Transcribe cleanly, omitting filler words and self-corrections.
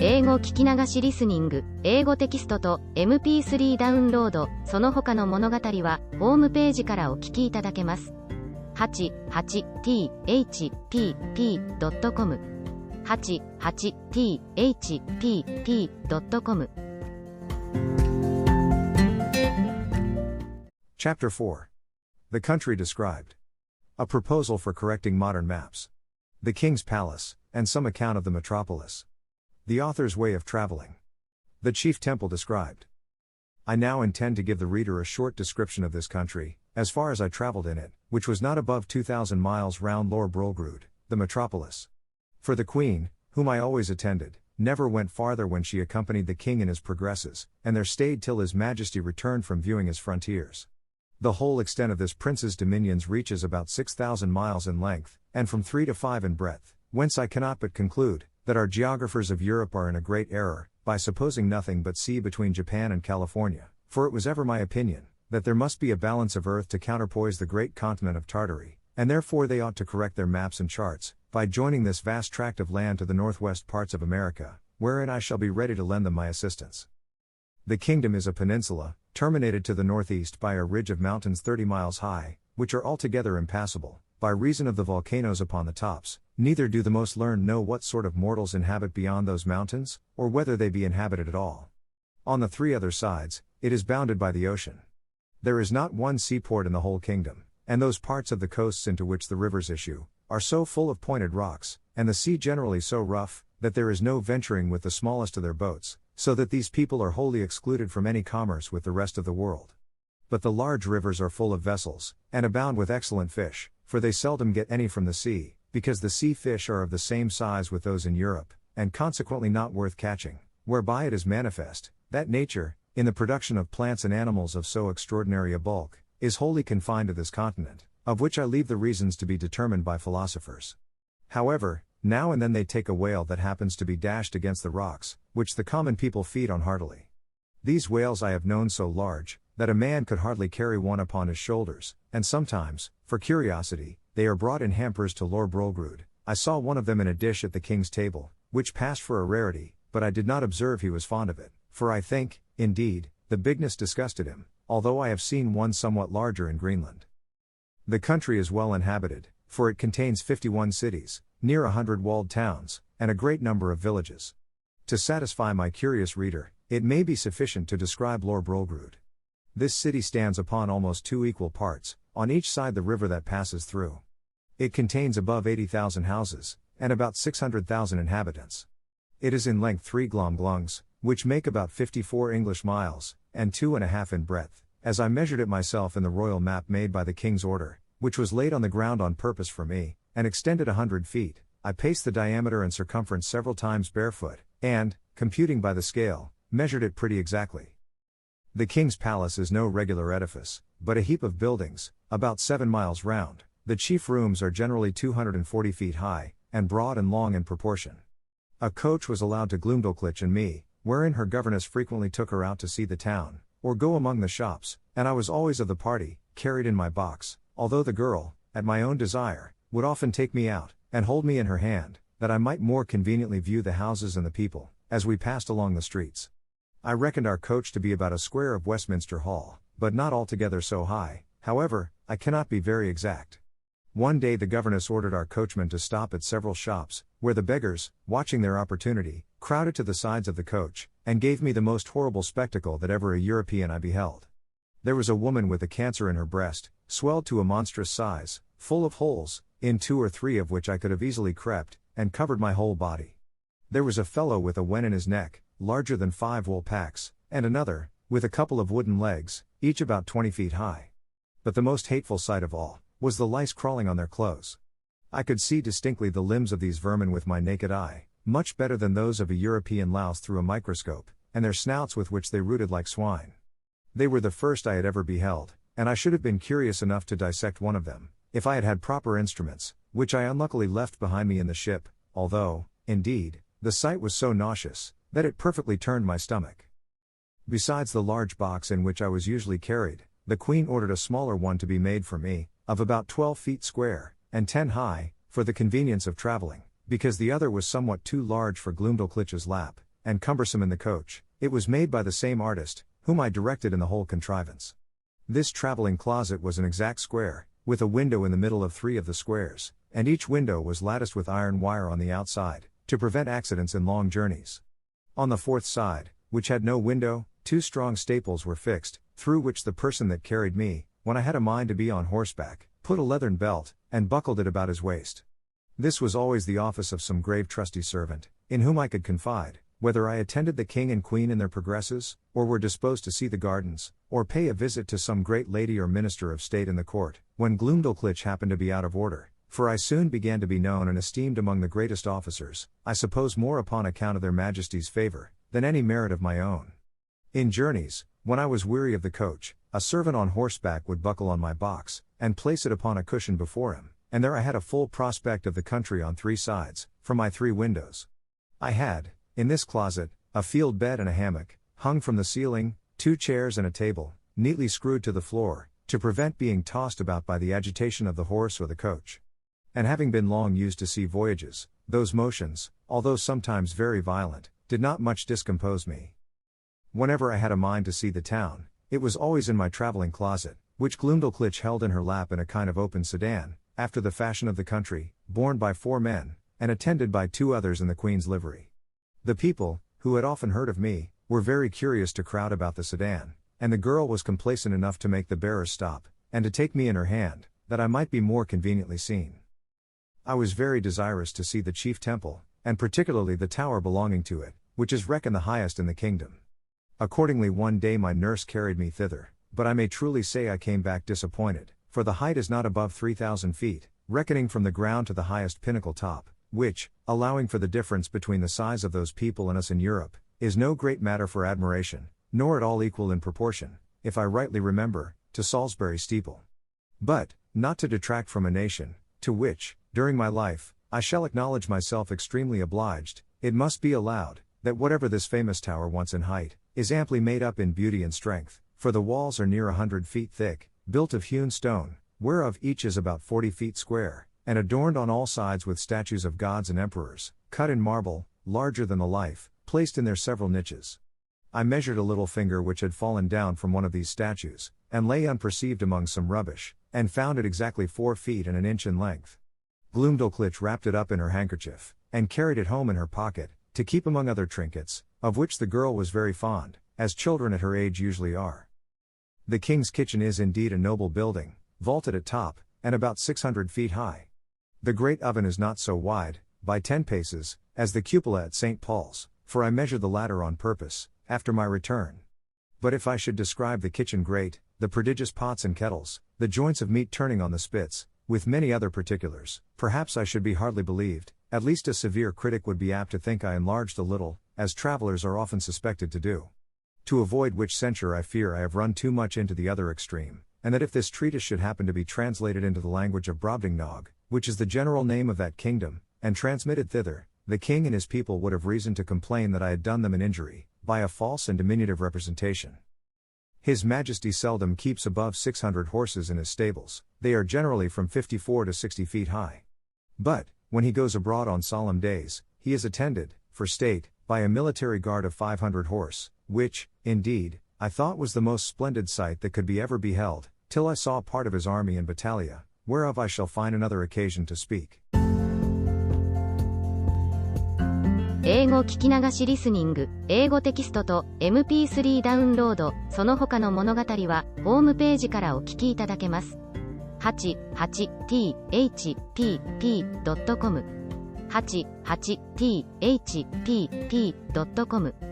英語聞き流しリスニング、英語テキストと MP3 ダウンロード、その他の物語はホームページからお聞きいただけます。88thpp.com 88thpp.com Chapter 4. The Country Described. A Proposal for Correcting Modern Maps. The King's Palace, and Some Account of the Metropolis. The Author's Way of Traveling. The Chief Temple Described. I now intend to give the reader a short description of this country, as far as I traveled in it, which was not above 2,000 miles round Lor Brolgrud, the metropolis. For the Queen, whom I always attended, never went farther when she accompanied the King in his progresses, and there stayed till His Majesty returned from viewing his frontiers. The whole extent of this prince's dominions reaches about 6,000 miles in length, and from 3 to 5 in breadth, whence I cannot but conclude, that our geographers of Europe are in a great error, by supposing nothing but sea between Japan and California, for it was ever my opinion, that there must be a balance of earth to counterpoise the great continent of Tartary, and therefore they ought to correct their maps and charts, by joining this vast tract of land to the northwest parts of America, wherein I shall be ready to lend them my assistance. The kingdom is a peninsula, terminated to the northeast by a ridge of mountains 30 miles high, which are altogether impassable, by reason of the volcanoes upon the tops, neither do the most learned know what sort of mortals inhabit beyond those mountains, or whether they be inhabited at all. On the 3 other sides, it is bounded by the ocean. There is not one seaport in the whole kingdom, and those parts of the coasts into which the rivers issue, are so full of pointed rocks, and the sea generally so rough, that there is no venturing with the smallest of their boats, so that these people are wholly excluded from any commerce with the rest of the world. But the large rivers are full of vessels, and abound with excellent fish, for they seldom get any from the sea, because the sea fish are of the same size with those in Europe, and consequently not worth catching, whereby it is manifest, that nature, in the production of plants and animals of so extraordinary a bulk, is wholly confined to this continent, of which I leave the reasons to be determined by philosophers. However, now and then they take a whale that happens to be dashed against the rocks, which the common people feed on heartily. These whales I have known so large, that a man could hardly carry one upon his shoulders, and sometimes, for curiosity, they are brought in hampers to Lor Brolgrud. I saw one of them in a dish at the king's table, which passed for a rarity, but I did not observe he was fond of it, for I think, indeed, the bigness disgusted him, although I have seen one somewhat larger in Greenland. The country is well inhabited, for it contains 51 cities, near 100 walled towns, and a great number of villages. To satisfy my curious reader, it may be sufficient to describe Lor Brolgrud. This city stands upon almost 2 equal parts, on each side the river that passes through. It contains above 80,000 houses, and about 600,000 inhabitants. It is in length 3 glomglungs, which make about 54 English miles, and 2.5 in breadth, as I measured it myself in the royal map made by the king's order, which was laid on the ground on purpose for me, and extended 100 feet. I paced the diameter and circumference several times barefoot, and, computing by the scale, measured it pretty exactly. The king's palace is no regular edifice, but a heap of buildings, about 7 miles round. The chief rooms are generally 240 feet high, and broad and long in proportion. A coach was allowed to Glumdalclitch and me, wherein her governess frequently took her out to see the town, or go among the shops, and I was always of the party, carried in my box, although the girl, at my own desire, would often take me out, and hold me in her hand, that I might more conveniently view the houses and the people, as we passed along the streets. I reckoned our coach to be about a square of Westminster Hall, but not altogether so high. However, I cannot be very exact. One day the governess ordered our coachman to stop at several shops, where the beggars, watching their opportunity, crowded to the sides of the coach, and gave me the most horrible spectacle that ever a European I beheld. There was a woman with a cancer in her breast, swelled to a monstrous size, full of holes, in 2 or 3 of which I could have easily crept, and covered my whole body. There was a fellow with a wen in his neck, larger than 5 wool packs, and another, with a couple of wooden legs, each about 20 feet high. But the most hateful sight of all, was the lice crawling on their clothes. I could see distinctly the limbs of these vermin with my naked eye, much better than those of a European louse through a microscope, and their snouts with which they rooted like swine. They were the first I had ever beheld, and I should have been curious enough to dissect one of them, if I had had proper instruments, which I unluckily left behind me in the ship, although, indeed, the sight was so nauseous, that it perfectly turned my stomach. Besides the large box in which I was usually carried, the Queen ordered a smaller one to be made for me, of about 12 feet square, and 10 high, for the convenience of traveling, because the other was somewhat too large for Glumdalclitch's lap, and cumbersome in the coach. It was made by the same artist, whom I directed in the whole contrivance. This traveling closet was an exact square, with a window in the middle of 3 of the squares, and each window was latticed with iron wire on the outside, to prevent accidents in long journeys. On the 4th side, which had no window, 2 strong staples were fixed, through which the person that carried me, when I had a mind to be on horseback, put a leathern belt, and buckled it about his waist. This was always the office of some grave trusty servant, in whom I could confide, whether I attended the king and queen in their progresses, or were disposed to see the gardens, or pay a visit to some great lady or minister of state in the court, when Glumdalclitch happened to be out of order, for I soon began to be known and esteemed among the greatest officers, I suppose more upon account of their majesties' favour, than any merit of my own. In journeys, when I was weary of the coach, a servant on horseback would buckle on my box, and place it upon a cushion before him, and there I had a full prospect of the country on 3 sides, from my 3 windows. I had, in this closet, a field bed and a hammock, hung from the ceiling, 2 chairs and a table, neatly screwed to the floor, to prevent being tossed about by the agitation of the horse or the coach. And having been long used to sea voyages, those motions, although sometimes very violent, did not much discompose me. Whenever I had a mind to see the town, it was always in my travelling closet, which Glumdalclitch held in her lap in a kind of open sedan, after the fashion of the country, borne by 4 men, and attended by 2 others in the Queen's livery. The people, who had often heard of me, were very curious to crowd about the sedan, and the girl was complacent enough to make the bearers stop, and to take me in her hand, that I might be more conveniently seen. I was very desirous to see the chief temple, and particularly the tower belonging to it, which is reckoned the highest in the kingdom. Accordingly one day my nurse carried me thither, but I may truly say I came back disappointed, for the height is not above 3,000 feet, reckoning from the ground to the highest pinnacle top, which, allowing for the difference between the size of those people and us in Europe, is no great matter for admiration, nor at all equal in proportion, if I rightly remember, to Salisbury steeple. But, not to detract from a nation, to which, during my life, I shall acknowledge myself extremely obliged, it must be allowed, that whatever this famous tower wants in height, is amply made up in beauty and strength, for the walls are near 100 feet thick, built of hewn stone, whereof each is about 40 feet square, and adorned on all sides with statues of gods and emperors, cut in marble, larger than the life, placed in their several niches. I measured a little finger which had fallen down from one of these statues, and lay unperceived among some rubbish, and found it exactly 4 feet and an inch in length. Glumdalclitch wrapped it up in her handkerchief, and carried it home in her pocket, to keep among other trinkets, of which the girl was very fond, as children at her age usually are. The king's kitchen is indeed a noble building, vaulted at top, and about 600 feet high. The great oven is not so wide, by 10 paces, as the cupola at St. Paul's, for I measured the latter on purpose, after my return. But if I should describe the kitchen grate, the prodigious pots and kettles, the joints of meat turning on the spits, with many other particulars, perhaps I should be hardly believed, at least a severe critic would be apt to think I enlarged a little, as travellers are often suspected to do. To avoid which censure I fear I have run too much into the other extreme, and that if this treatise should happen to be translated into the language of Brobdingnag, which is the general name of that kingdom, and transmitted thither, the king and his people would have reason to complain that I had done them an injury, by a false and diminutive representation. His Majesty seldom keeps above 600 horses in his stables, they are generally from 54 to 60 feet high. But, when he goes abroad on solemn days, he is attended, for state, by a military guard of 500 horse, which, indeed, I thought was the most splendid sight that could be ever beheld, till I saw part of his army in battalia, whereof I shall find another occasion to speak. 英語聞き流しリスニング、英語テキストと MP3 ダウンロード、その他の物語は、ホームページからお聞きいただけます。88thpp.com 88thpp.com